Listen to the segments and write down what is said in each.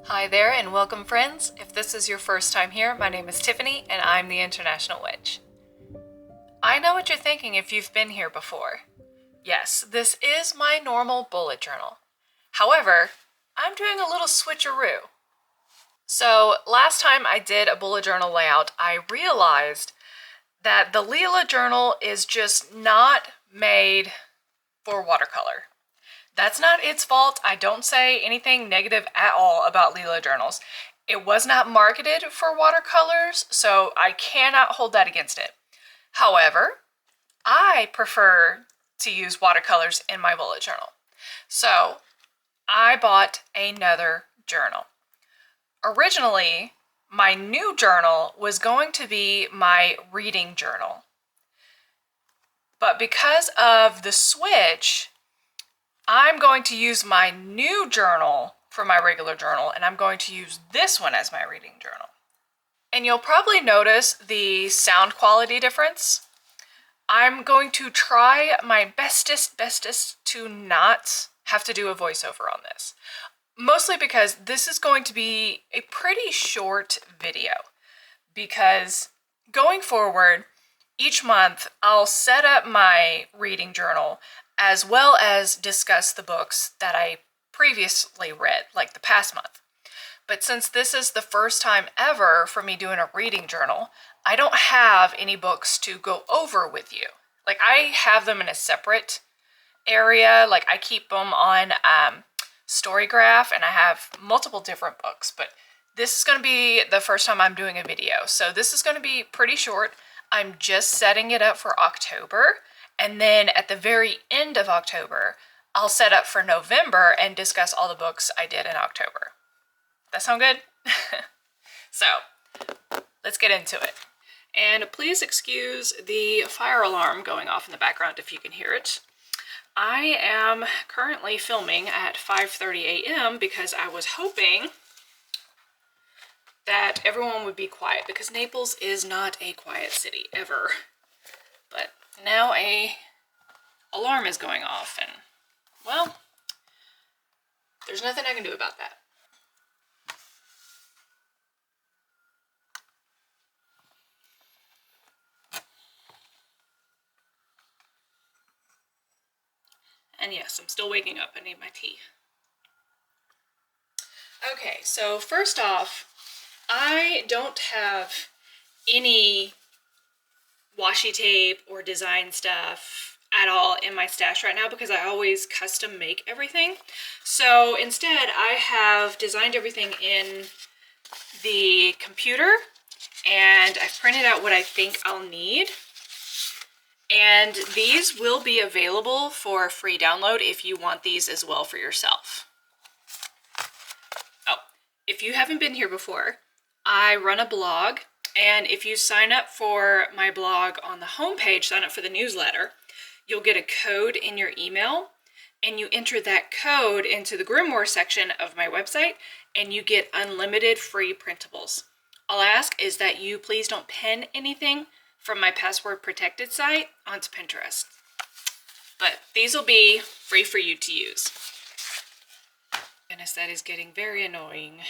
Hi there and welcome friends. If this is your first time here, my name is Tiffany and I'm the International Witch. I know what you're thinking if you've been here before. Yes, this is my normal bullet journal. However, I'm doing a little switcheroo. So last time I did a bullet journal layout, I realized that the Leela journal is just not made for watercolor. That's not its fault. I don't say anything negative at all about Leela journals. It was not marketed for watercolors, so I cannot hold that against it. However, I prefer to use watercolors in my bullet journal. So I bought another journal. Originally, my new journal was going to be my reading journal. But because of the switch, I'm going to use my new journal for my regular journal, and I'm going to use this one as my reading journal. And you'll probably notice the sound quality difference. I'm going to try my bestest to not have to do a voiceover on this. Mostly because this is going to be a pretty short video. Because going forward, each month I'll set up my reading journal as well as discuss the books that I previously read, like the past month. But since this is the first time ever for me doing a reading journal, I don't have any books to go over with you. Like, I have them in a separate area, like I keep them on Storygraph, and I have multiple different books, but this is going to be the first time I'm doing a video, so this is going to be pretty short. I'm just setting it up for October. And then at the very end of October, I'll set up for November and discuss all the books I did in October. That sound good? So, let's get into it. And please excuse the fire alarm going off in the background if you can hear it. I am currently filming at 5:30 a.m. because I was hoping that everyone would be quiet, because Naples is not a quiet city, ever. But now a alarm is going off, and, well, there's nothing I can do about that. And yes, I'm still waking up. I need my tea. Okay, so first off, I don't have any washi tape or design stuff at all in my stash right now because I always custom make everything. So instead, I have designed everything in the computer, and I've printed out what I think I'll need. And these will be available for free download if you want these as well for yourself. Oh, if you haven't been here before, I run a blog. And if you sign up for my blog on the homepage, sign up for the newsletter, you'll get a code in your email, and you enter that code into the Grimoire section of my website, and you get unlimited free printables. All I ask is that you please don't pin anything from my password protected site onto Pinterest. But these will be free for you to use. Goodness, that is getting very annoying.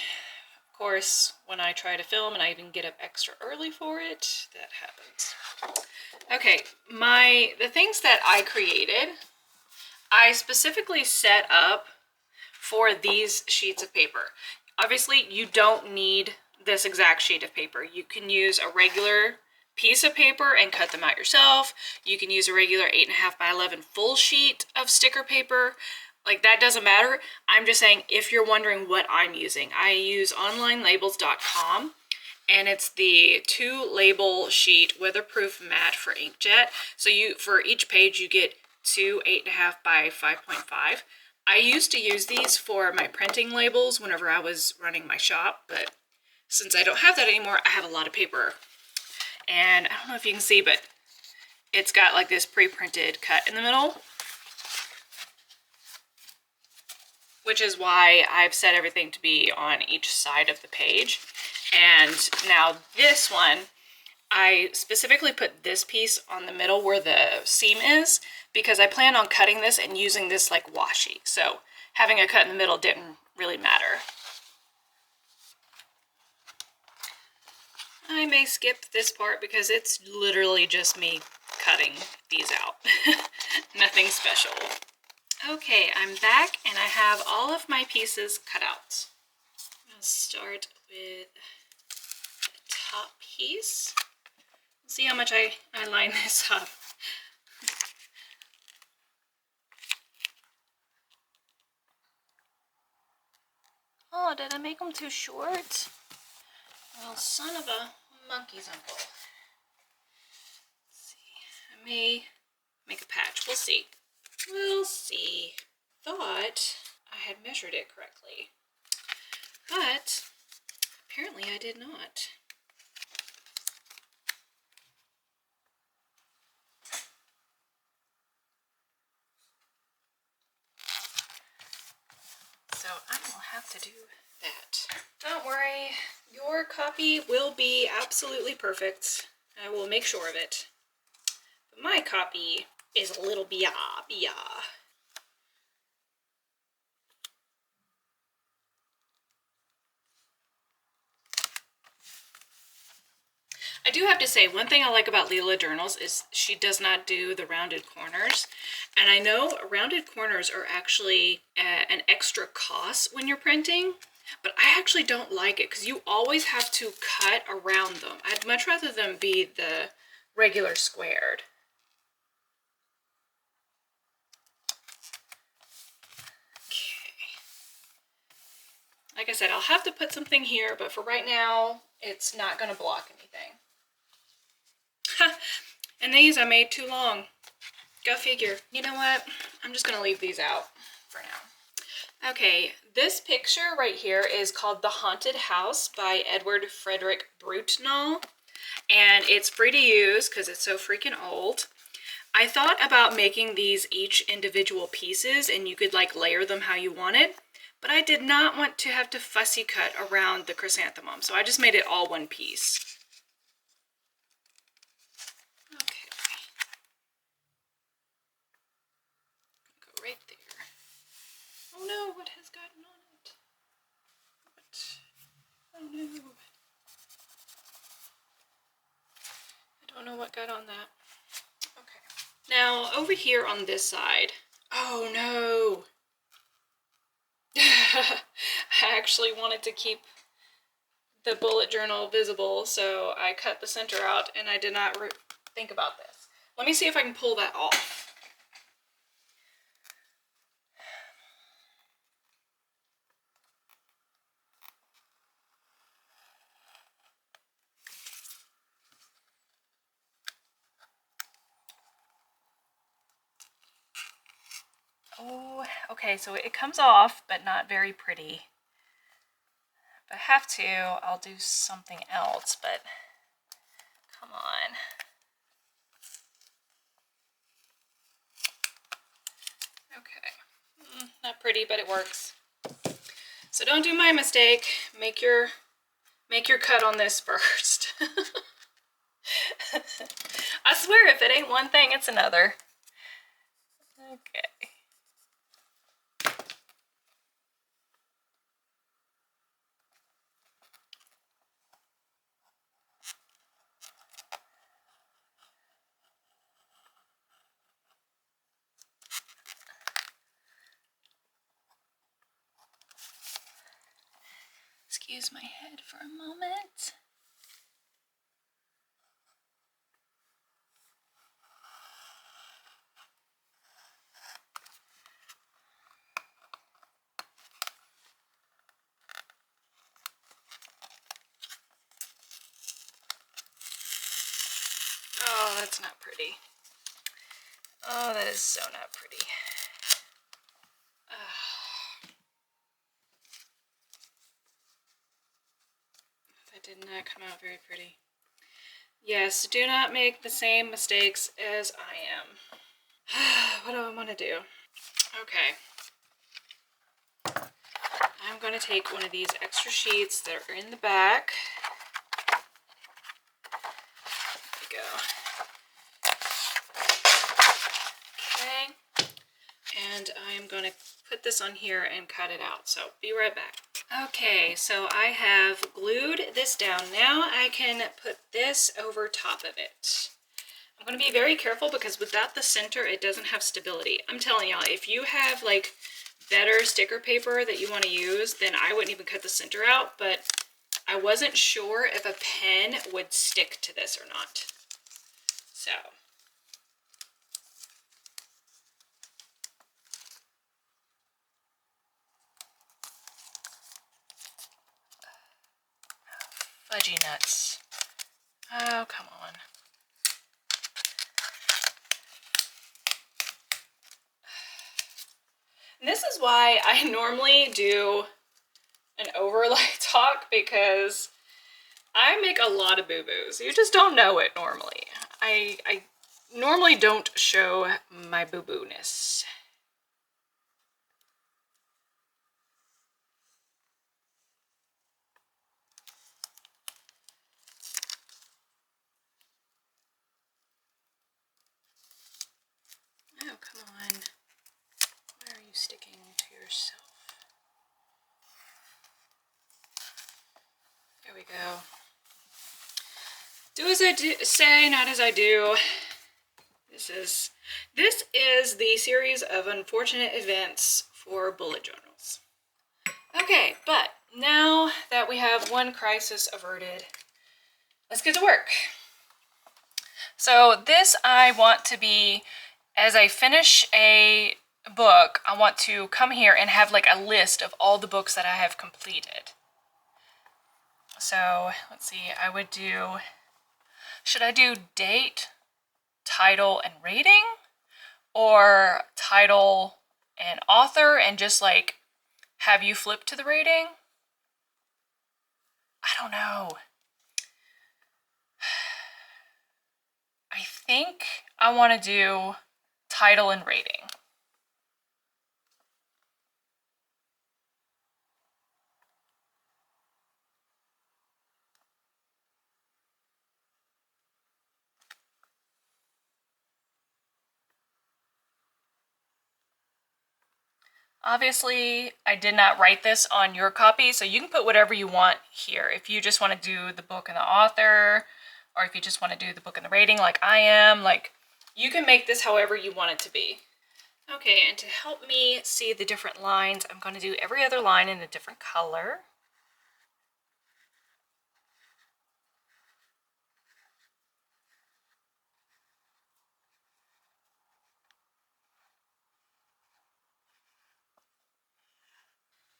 Of course, when I try to film and I even get up extra early for it, that happens. Okay, the things that I created, I specifically set up for these sheets of paper. Obviously, you don't need this exact sheet of paper. You can use a regular piece of paper and cut them out yourself. You can use a regular 8.5 by 11 full sheet of sticker paper. Like, that doesn't matter. I'm just saying, if you're wondering what I'm using, I use onlinelabels.com, and it's the 2-label sheet weatherproof matte for inkjet. So for each page you get 2 8.5 by 5.5. I used to use these for my printing labels whenever I was running my shop, but since I don't have that anymore, I have a lot of paper. And I don't know if you can see, but it's got like this pre-printed cut in the middle, which is why I've set everything to be on each side of the page. And now this one, I specifically put this piece on the middle where the seam is, because I plan on cutting this and using this like washi. So having a cut in the middle didn't really matter. I may skip this part because it's literally just me cutting these out. Nothing special. Okay, I'm back and I have all of my pieces cut out. I'll start with the top piece. See how much I line this up. Oh, did I make them too short? Well, son of a monkey's uncle. Let's see. I may make a patch. We'll see. We'll see. Thought I had measured it correctly, but apparently I did not. So I will have to do that. Don't worry, your copy will be absolutely perfect. I will make sure of it. But my copy is a little bia. I do have to say, one thing I like about Leela journals is she does not do the rounded corners. And I know rounded corners are actually an extra cost when you're printing, but I actually don't like it because you always have to cut around them. I'd much rather them be the regular squared. Okay. Like I said, I'll have to put something here, but for right now, it's not going to block anything. And these I made too long. Go figure. You know what? I'm just going to leave these out for now. Okay, this picture right here is called The Haunted House by Edward Frederick Brutnall. And it's free to use because it's so freaking old. I thought about making these each individual pieces and you could like layer them how you wanted. But I did not want to have to fussy cut around the chrysanthemum. So I just made it all one piece. Right there. Oh no, what has gotten on it? What? Oh no. I don't know what got on that. Okay. Now, over here on this side. Oh no. I actually wanted to keep the bullet journal visible, so I cut the center out and I did not think about this. Let me see if I can pull that off. Oh, okay, so it comes off, but not very pretty. If I have to, I'll do something else, but come on. Okay, not pretty, but it works. So don't do my mistake. Make your cut on this first. I swear, if it ain't one thing, it's another. Okay. Excuse my head for a moment. Oh, that's not pretty. Oh, that is so not pretty. That did not come out very pretty. Yes, do not make the same mistakes as I am. What do I want to do? Okay. I'm going to take one of these extra sheets that are in the back. There we go. Okay. And I'm going to put this on here and cut it out. So be right back. Okay, so I have glued this down. Now I can put this over top of it. I'm going to be very careful because without the center, it doesn't have stability. I'm telling y'all, if you have like better sticker paper that you want to use, then I wouldn't even cut the center out, but I wasn't sure if a pen would stick to this or not. So. Fudgy nuts. Oh, come on. And this is why I normally do an overlay talk, because I make a lot of boo-boos. You just don't know it normally. I normally don't show my boo-boo-ness. Oh, come on. Why are you sticking to yourself? There we go. Do as I say, not as I do. This is the series of unfortunate events for bullet journals. Okay, but now that we have one crisis averted, let's get to work. So this I want to be, as I finish a book, I want to come here and have like a list of all the books that I have completed. So let's see, I would do, should I do date, title, and rating? Or title and author and just like have you flip to the rating? I don't know. I think I want to do title and rating. Obviously, I did not write this on your copy, so you can put whatever you want here. If you just want to do the book and the author, or if you just want to do the book and the rating like I am, like, you can make this however you want it to be. Okay, and to help me see the different lines, I'm going to do every other line in a different color.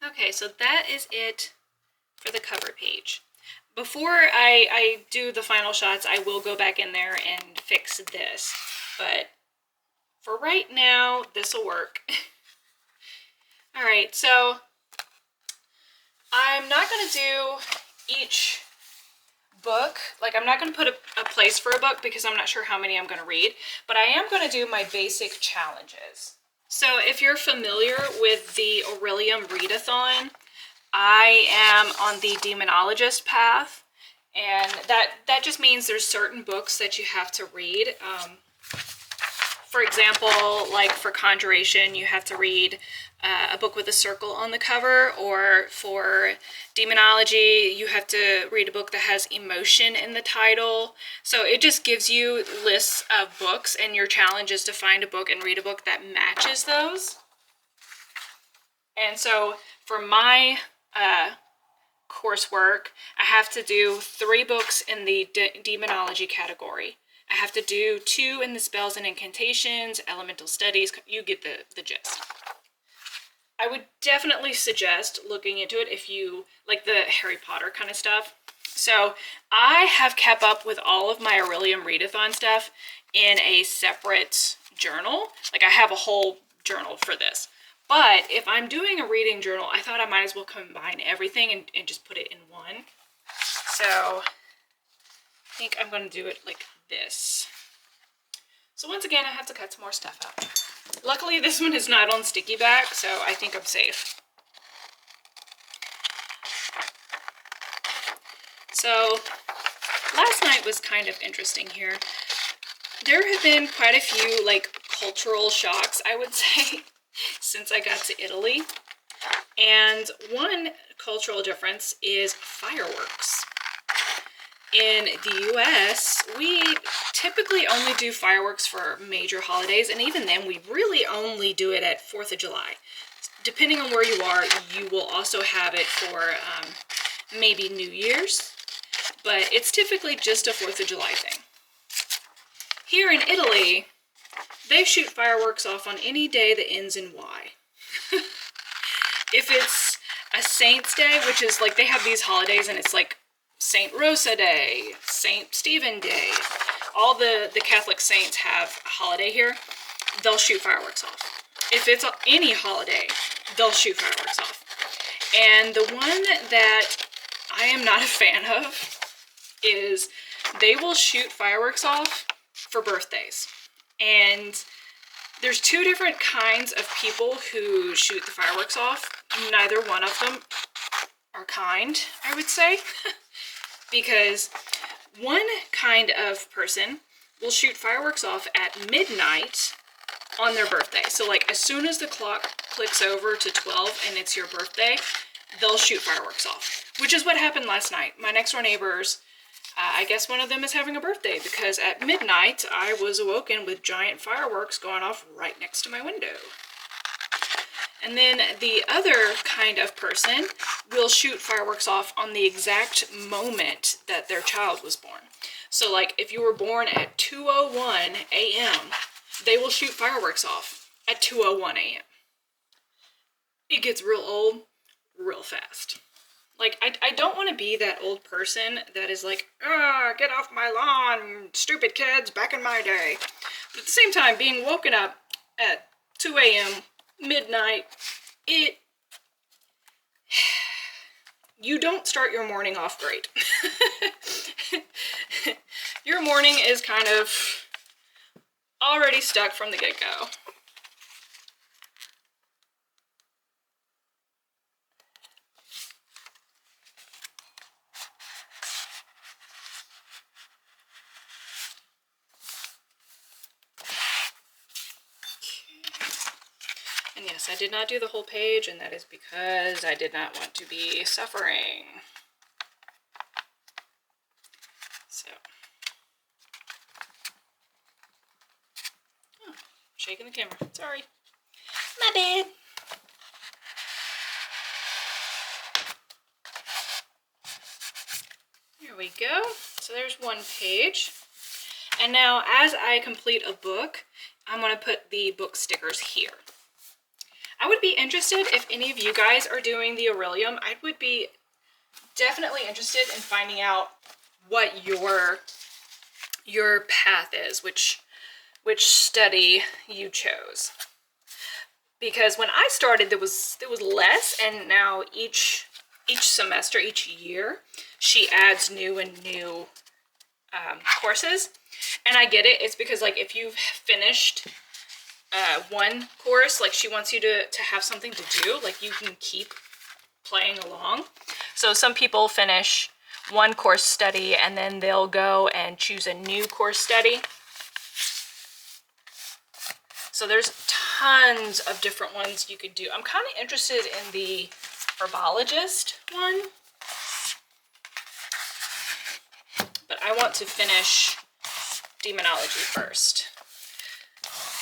Okay, so that is it for the cover page. Before I do the final shots, I will go back in there and fix this. But for right now, this will work. Alright, so I'm not going to do each book. Like, I'm not going to put a place for a book because I'm not sure how many I'm going to read. But I am going to do my basic challenges. So if you're familiar with the Orilium Readathon, I am on the demonologist path, and that just means there's certain books that you have to read. For example, like for Conjuration, you have to read a book with a circle on the cover, or for demonology, you have to read a book that has emotion in the title. So it just gives you lists of books, and your challenge is to find a book and read a book that matches those. And so for my coursework, I have to do 3 books in the demonology category. I have to do 2 in the spells and incantations, elemental studies. You get the gist. I would definitely suggest looking into it if you like the Harry Potter kind of stuff. So I have kept up with all of my Orilium Readathon stuff in a separate journal. Like, I have a whole journal for this. But if I'm doing a reading journal, I thought I might as well combine everything and just put it in one. So I think I'm going to do it like this. So once again, I have to cut some more stuff out. Luckily, this one is not on sticky back, so I think I'm safe. So last night was kind of interesting here. There have been quite a few like cultural shocks, I would say, since I got to Italy. And one cultural difference is fireworks. In the US, we typically only do fireworks for major holidays, and even then we really only do it at 4th of July. Depending on where you are, you will also have it for maybe New Year's, but it's typically just a 4th of July thing. Here in Italy, they shoot fireworks off on any day that ends in Y. If it's a Saint's Day, which is like, they have these holidays and it's like Saint Rosa Day, Saint Stephen Day, all the Catholic saints have a holiday here, they'll shoot fireworks off. If it's any holiday, they'll shoot fireworks off. And the one that I am not a fan of is they will shoot fireworks off for birthdays. And there's two different kinds of people who shoot the fireworks off. Neither one of them are kind, I would say. Because one kind of person will shoot fireworks off at midnight on their birthday. So like as soon as the clock clicks over to 12 and it's your birthday, they'll shoot fireworks off. Which is what happened last night. My next door neighbors, I guess one of them is having a birthday because at midnight I was awoken with giant fireworks going off right next to my window. And then the other kind of person will shoot fireworks off on the exact moment that their child was born. So like if you were born at 2:01 a.m., they will shoot fireworks off at 2:01 a.m. It gets real old real fast. Like, I don't want to be that old person that is like, get off my lawn, stupid kids, back in my day. But at the same time, being woken up at 2 a.m., midnight, you don't start your morning off great. Your morning is kind of already stuck from the get-go. And yes, I did not do the whole page, and that is because I did not want to be suffering. So. Oh, shaking the camera. Sorry. My bad. Here we go. So there's one page. And now, as I complete a book, I'm going to put the book stickers here. I would be interested if any of you guys are doing the Orilium. I would be definitely interested in finding out what your path is, which study you chose. Because when I started, there was less, and now each semester, each year, she adds new courses. And I get it. It's because like if you've finished one course, like she wants you to have something to do, like you can keep playing along. So some people finish one course study and then they'll go and choose a new course study. So there's tons of different ones you could do. I'm kind of interested in the herbologist one, but I want to finish demonology first.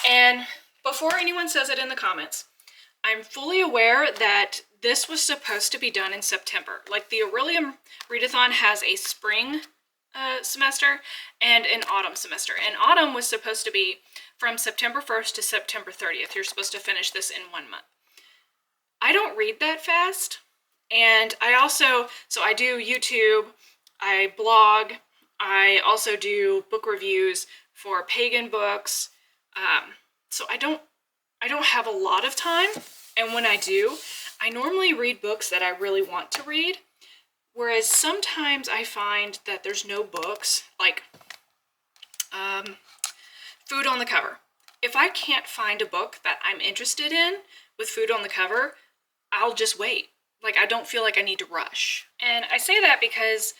And before anyone says it in the comments, I'm fully aware that this was supposed to be done in September. Like the Orilium Readathon has a spring semester and an autumn semester. And autumn was supposed to be from September 1st to September 30th. You're supposed to finish this in 1 month. I don't read that fast. And I also, so I do YouTube, I blog, I also do book reviews for pagan books. So I don't have a lot of time, and when I do, I normally read books that I really want to read, whereas sometimes I find that there's no books, like food on the cover. If I can't find a book that I'm interested in with food on the cover, I'll just wait. Like, I don't feel like I need to rush. And I say that because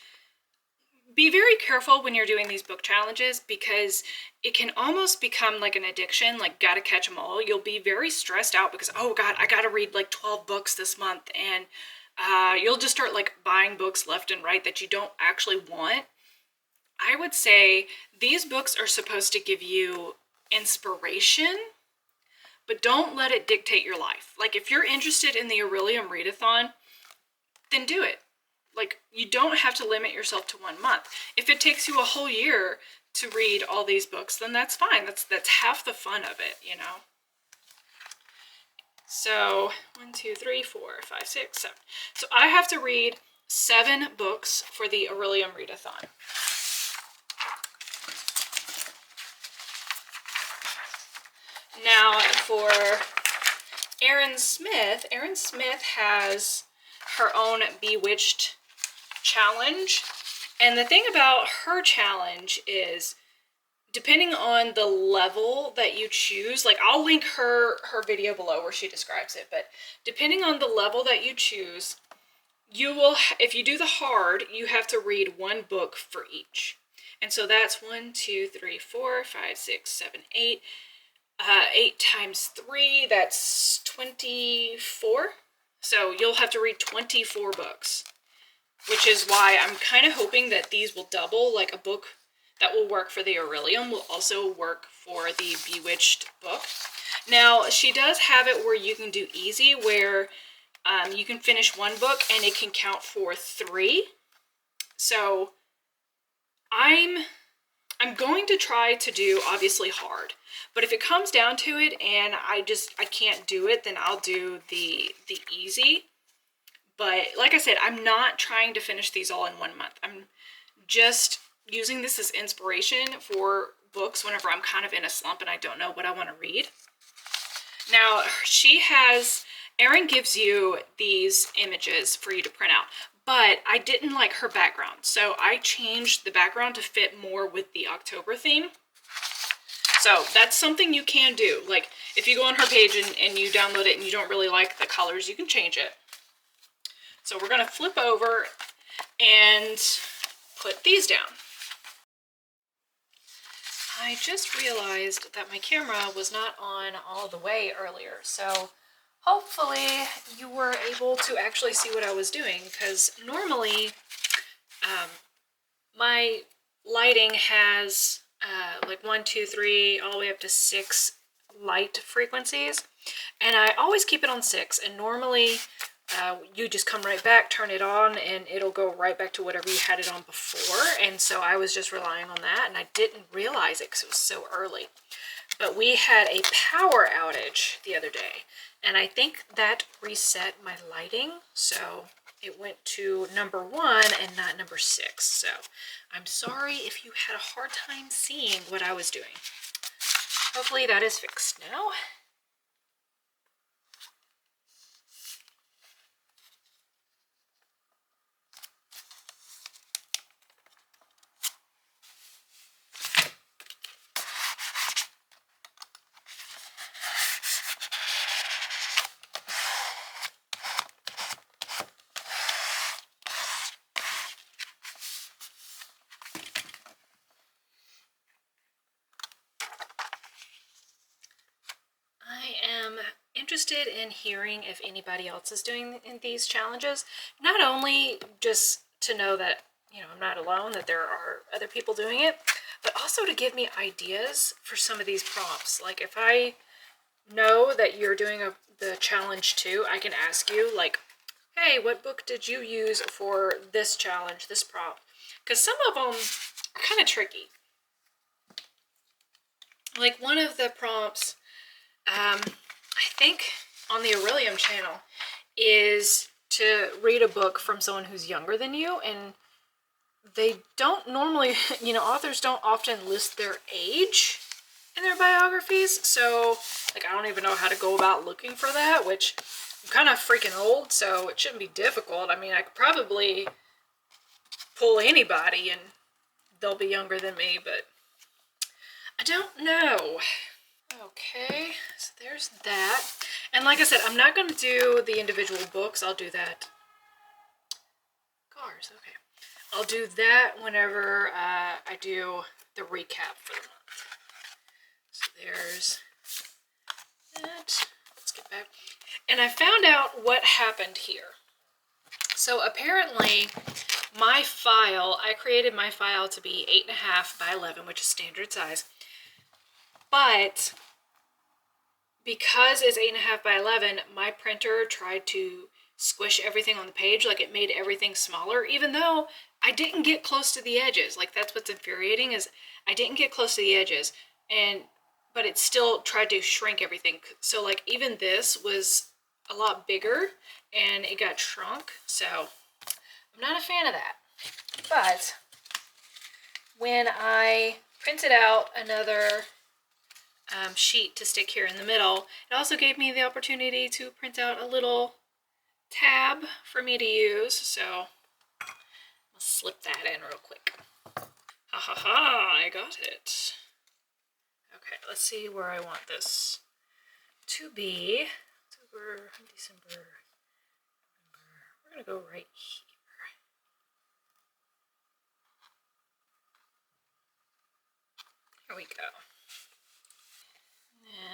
be very careful when you're doing these book challenges, because it can almost become like an addiction, like gotta catch them all. You'll be very stressed out because, oh God, I gotta read like 12 books this month, and you'll just start like buying books left and right that you don't actually want. I would say these books are supposed to give you inspiration, but don't let it dictate your life. Like if you're interested in the Orilium Readathon, then do it. Like, you don't have to limit yourself to 1 month. If it takes you a whole year to read all these books, then that's fine. That's half the fun of it, you know? So 1, 2, 3, 4, 5, 6, 7. So I have to read 7 books for the Orilium Readathon. Now for Erin Smith has her own Bewitched challenge, and the thing about her challenge is, depending on the level that you choose, like I'll link her video below where she describes it, but depending on the level that you choose, you will, if you do the hard, you have to read 1 book for each. And so that's 1, 2, 3, 4, 5, 6, 7, 8. 8 times 3, that's 24. So you'll have to read 24 books. Which is why I'm kind of hoping that these will double, like a book that will work for the Orilium will also work for the Bewitched book. Now, she does have it where you can do easy, where you can finish 1 book and it can count for 3. So I'm going to try to do obviously hard, but if it comes down to it and I can't do it, then I'll do the easy. But like I said, I'm not trying to finish these all in 1 month. I'm just using this as inspiration for books whenever I'm kind of in a slump and I don't know what I want to read. Now, Erin gives you these images for you to print out, but I didn't like her background, so I changed the background to fit more with the October theme. So that's something you can do. Like if you go on her page and you download it and you don't really like the colors, you can change it. So we're going to flip over and put these down. I just realized that my camera was not on all the way earlier, so hopefully you were able to actually see what I was doing, because normally my lighting has like 1, 2, 3, all the way up to 6 light frequencies, and I always keep it on 6, and normally you just come right back, turn it on, and it'll go right back to whatever you had it on before. And so I was just relying on that, and I didn't realize it because it was so early. But we had a power outage the other day, and I think that reset my lighting, so it went to number 1 and not number 6. So I'm sorry if you had a hard time seeing what I was doing. Hopefully that is fixed now. Interested in hearing if anybody else is doing in these challenges, not only just to know that, you know, I'm not alone, that there are other people doing it, but also to give me ideas for some of these prompts. Like if I know that you're doing the challenge too, I can ask you like, hey, what book did you use for this challenge, this prompt? Because some of them are kind of tricky. Like one of the prompts, I think on the Orilium channel, is to read a book from someone who's younger than you, and they don't normally, you know, authors don't often list their age in their biographies, so like I don't even know how to go about looking for that, which I'm kind of freaking old, so it shouldn't be difficult. I mean, I could probably pull anybody and they'll be younger than me, but I don't know. Okay, so there's that. And like I said, I'm not going to do the individual books. I'll do that. Cars, okay. I'll do that whenever I do the recap for the month. So there's that. Let's get back. And I found out what happened here. So apparently my file, I created my file to be 8.5 by 11, which is standard size. But because it's 8.5 by 11, my printer tried to squish everything on the page, like it made everything smaller, even though I didn't get close to the edges. Like that's what's infuriating, is I didn't get close to the edges, but it still tried to shrink everything. So like even this was a lot bigger and it got shrunk, so I'm not a fan of that. But when I printed out another sheet to stick here in the middle, it also gave me the opportunity to print out a little tab for me to use, so I'll slip that in real quick. Ha ha ha, I got it. Okay, let's see where I want this to be. October, December, November. We're gonna go right here. Here we go.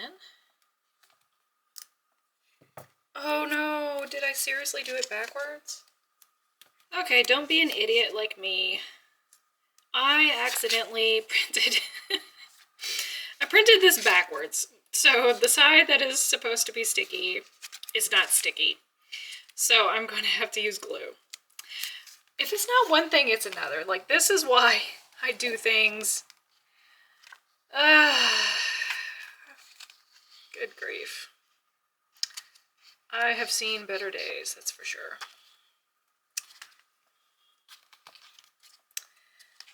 And oh no, did I seriously do it backwards? Okay, don't be an idiot like me. I accidentally printed I printed this backwards. So the side that is supposed to be sticky is not sticky. So I'm going to have to use glue. If it's not one thing, it's another. Like, this is why I do things. Good grief. I have seen better days, that's for sure.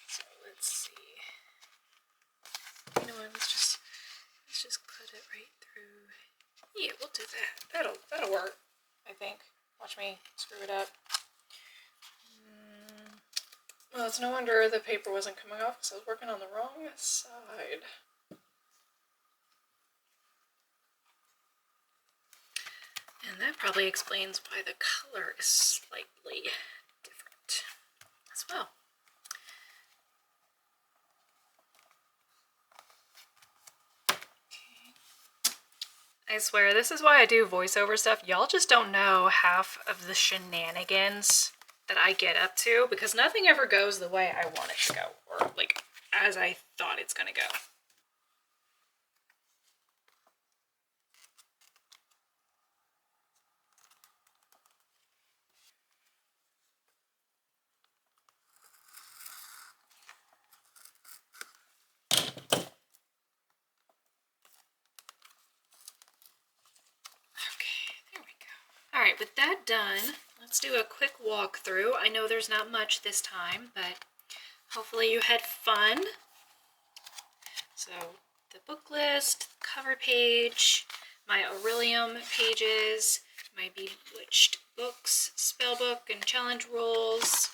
So let's see. You know what, let's just cut it right through. Yeah, we'll do that. That'll work, I think. Watch me screw it up. Well, it's no wonder the paper wasn't coming off because I was working on the wrong side. And that probably explains why the color is slightly different as well. I swear, this is why I do voiceover stuff. Y'all just don't know half of the shenanigans that I get up to, because nothing ever goes the way I want it to go, or like as I thought it's gonna go. Alright, with that done, let's do a quick walkthrough. I know there's not much this time, but hopefully you had fun. So, the book list, cover page, my Orilium pages, my Bewitched Books spellbook and challenge rules.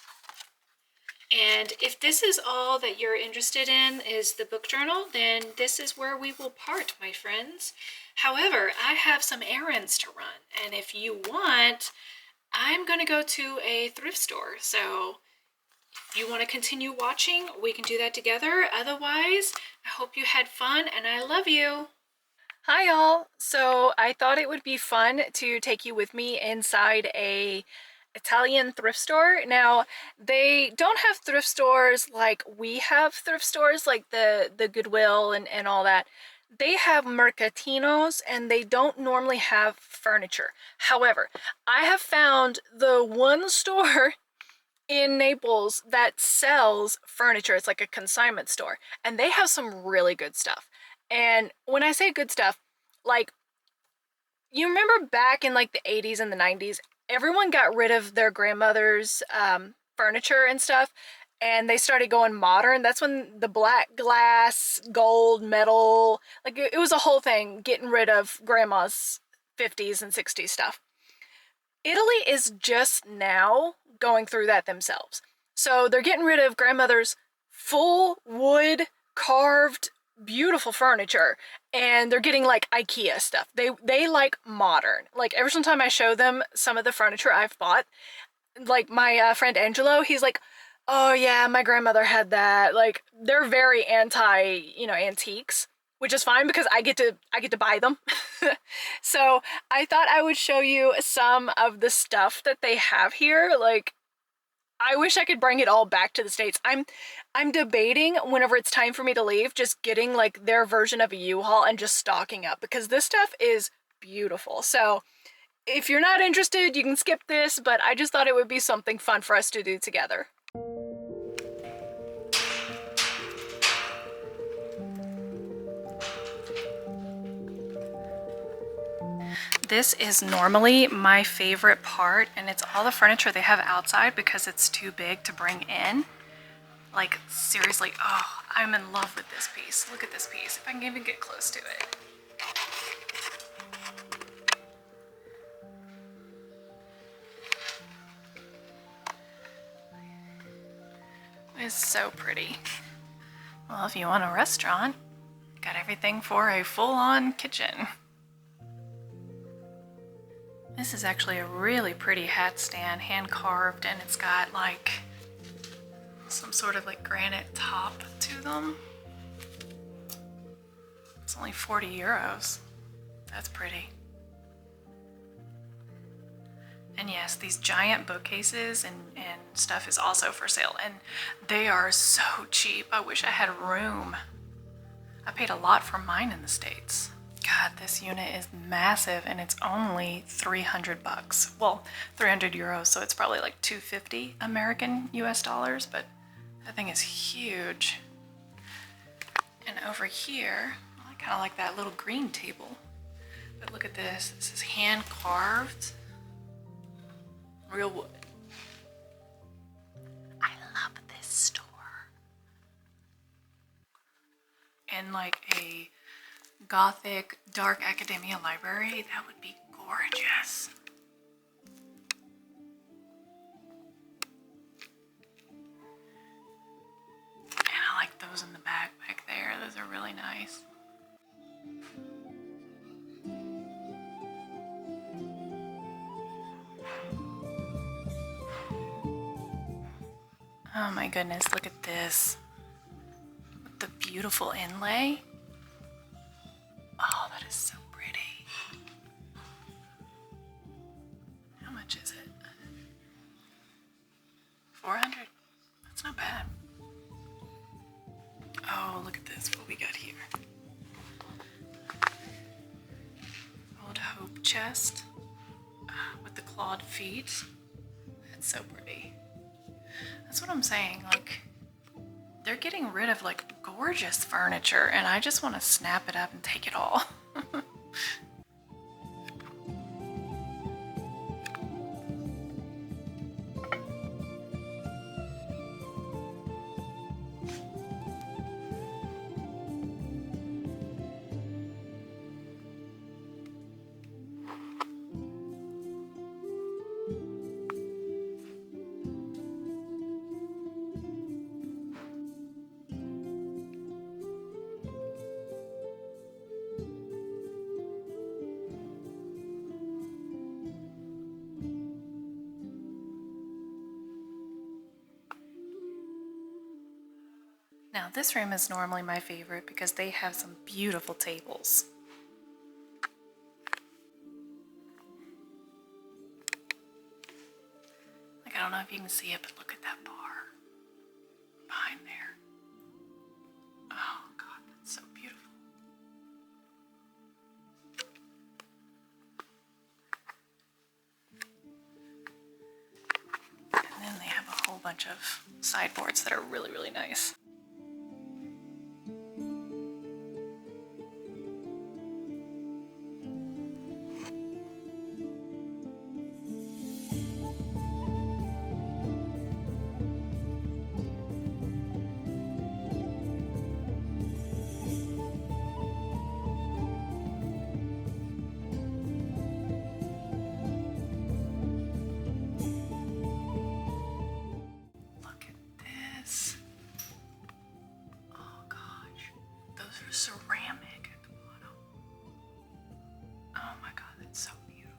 And if this is all that you're interested in, is the book journal, then this is where we will part, my friends. However, I have some errands to run, and if you want, I'm going to go to a thrift store. So if you want to continue watching, we can do that together. Otherwise, I hope you had fun, and I love you. Hi y'all. So I thought it would be fun to take you with me inside a Italian thrift store. Now, they don't have thrift stores like we have thrift stores, like the Goodwill and all that. They have mercatinos, and they don't normally have furniture. However, I have found the one store in Naples that sells furniture. It's like a consignment store, and they have some really good stuff. And when I say good stuff, like, you remember back in like the 80s and the 90s, everyone got rid of their grandmother's furniture and stuff, and they started going modern. That's when the black glass, gold, metal, like it was a whole thing, getting rid of grandma's 50s and 60s stuff. Italy is just now going through that themselves. So they're getting rid of grandmother's full wood carved beautiful furniture, and they're getting like IKEA stuff. They like modern. Like every single time I show them some of the furniture I've bought, like my friend Angelo, he's like, Oh yeah, my grandmother had that. Like they're very anti, antiques, which is fine because I get to buy them. So, I thought I would show you some of the stuff that they have here. Like I wish I could bring it all back to the States. I'm debating whenever it's time for me to leave, just getting like their version of a U-Haul and just stocking up because this stuff is beautiful. So, if you're not interested, you can skip this, but I just thought it would be something fun for us to do together. This is normally my favorite part, and it's all the furniture they have outside because it's too big to bring in. Like, seriously, oh, I'm in love with this piece. Look at this piece, if I can even get close to it. It's so pretty. Well, if you want a restaurant, got everything for a full-on kitchen. This is actually a really pretty hat stand, hand carved, and it's got like some sort of like granite top to them. It's only 40 euros. That's pretty. And yes, these giant bookcases and stuff is also for sale, and they are so cheap. I wish I had room. I paid a lot for mine in the States. God, this unit is massive, and it's only 300 bucks. Well, 300 euros, so it's probably like 250 American US dollars, but that thing is huge. And over here, I kind of like that little green table. But look at this. This is hand carved, real wood. I love this store. And like a Gothic dark academia library, that would be gorgeous. And I like those in the back there. Those are really nice. Oh my goodness, look at this. With the beautiful inlay. Oh, that is so pretty. How much is it? 400? That's not bad. Oh, look at this, what we got here. Old Hope chest with the clawed feet. That's so pretty. That's what I'm saying, like, they're getting rid of like gorgeous furniture, and I just want to snap it up and take it all. Now, this room is normally my favorite because they have some beautiful tables. Like, I don't know if you can see it, but look at that bar behind there. Oh God, that's so beautiful. And then they have a whole bunch of sideboards that are really, really nice. Look at this. Oh gosh, those are ceramic at the bottom. Oh my God, that's so beautiful.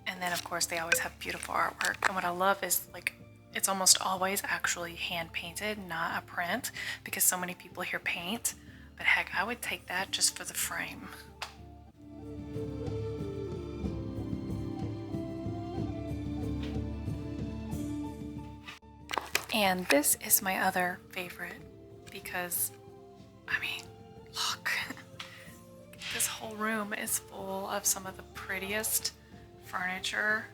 And then of course they always have beautiful artwork. And what I love is like It's almost always actually hand painted, not a print, because so many people here paint. But heck, I would take that just for the frame. And this is my other favorite because, I mean, look. This whole room is full of some of the prettiest furniture.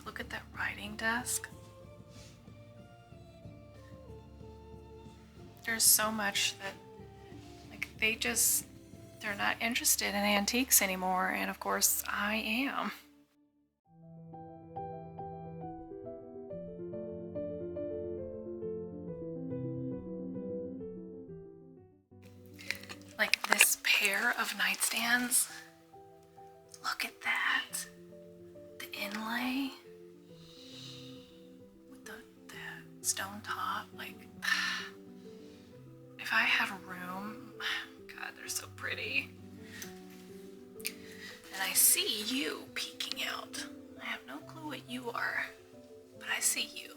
Look at that writing desk. There's so much that, like, they're not interested in antiques anymore, and of course I am. Like this pair of nightstands. Look at that. The inlay with the stone top. Like, if I had room, God, they're so pretty. And I see you peeking out. I have no clue what you are, but I see you.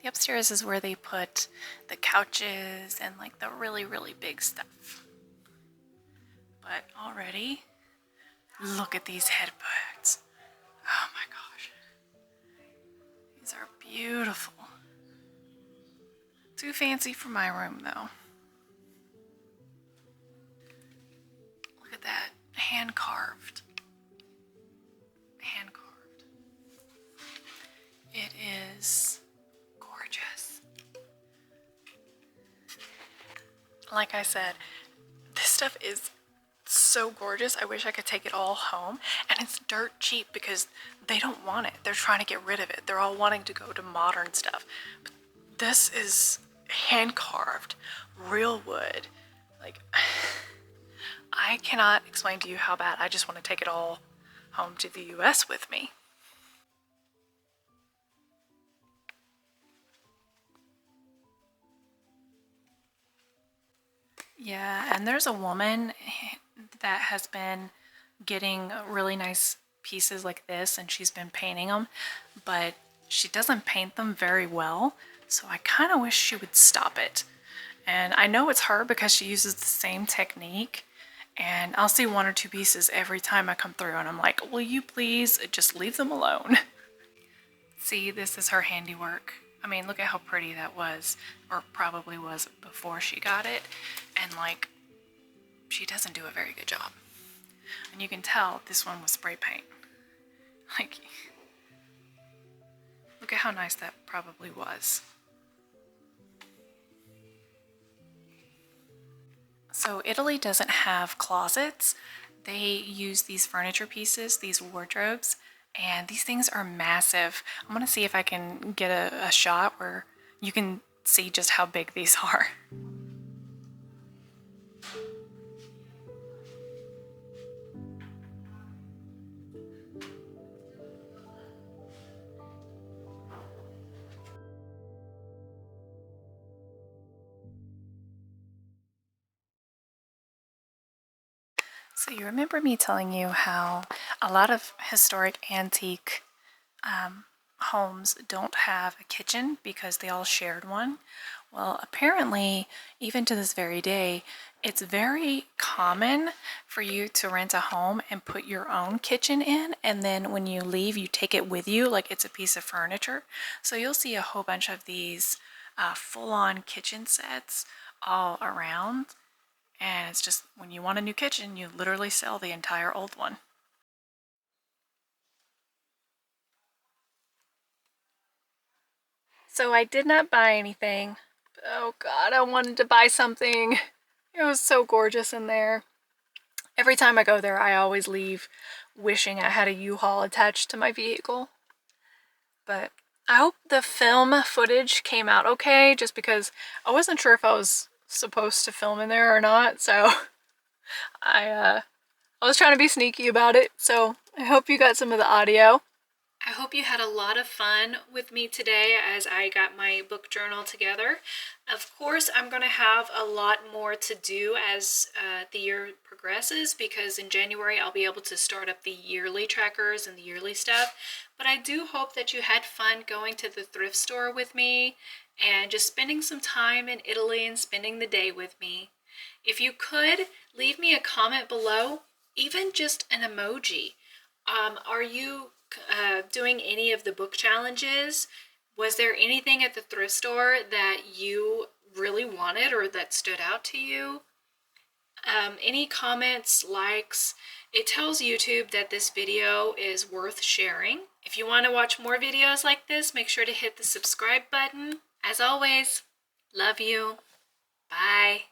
The upstairs is where they put the couches and like the really, really big stuff. But already, look at these headboards. Oh my gosh. These are beautiful. Too fancy for my room though. Look at that, hand carved. Hand carved. It is gorgeous. Like I said, this stuff is so gorgeous. I wish I could take it all home. And it's dirt cheap because they don't want it. They're trying to get rid of it. They're all wanting to go to modern stuff. But this is hand carved, real wood. Like, I cannot explain to you how bad I just want to take it all home to the US with me. Yeah, and there's a woman that has been getting really nice pieces like this, and she's been painting them, but she doesn't paint them very well, so I kind of wish she would stop it. And I know it's her because she uses the same technique, and I'll see one or two pieces every time I come through, and I'm like, will you please just leave them alone? See, this is her handiwork. I mean, look at how pretty that was, or probably was before she got it. And like, she doesn't do a very good job. And you can tell this one was spray paint. Like, look at how nice that probably was. So Italy doesn't have closets. They use these furniture pieces, these wardrobes, and these things are massive. I'm gonna see if I can get a shot where you can see just how big these are. So you remember me telling you how a lot of historic antique homes don't have a kitchen because they all shared one? Well, apparently, even to this very day, it's very common for you to rent a home and put your own kitchen in, and then when you leave, you take it with you like it's a piece of furniture. So you'll see a whole bunch of these full-on kitchen sets all around. And it's just, when you want a new kitchen, you literally sell the entire old one. So I did not buy anything. Oh God, I wanted to buy something. It was so gorgeous in there. Every time I go there, I always leave wishing I had a U-Haul attached to my vehicle. But I hope the film footage came out okay, just because I wasn't sure if I was supposed to film in there or not, so I was trying to be sneaky about it, so I hope you got some of the audio. I hope you had a lot of fun with me today as I got my book journal together. Of course, I'm going to have a lot more to do as the year progresses, because in January I'll be able to start up the yearly trackers and the yearly stuff. But I do hope that you had fun going to the thrift store with me and just spending some time in Italy and spending the day with me. If you could, leave me a comment below, even just an emoji. Are you doing any of the book challenges? Was there anything at the thrift store that you really wanted or that stood out to you? Any comments, likes? It tells YouTube that this video is worth sharing. If you want to watch more videos like this, make sure to hit the subscribe button. As always, love you. Bye.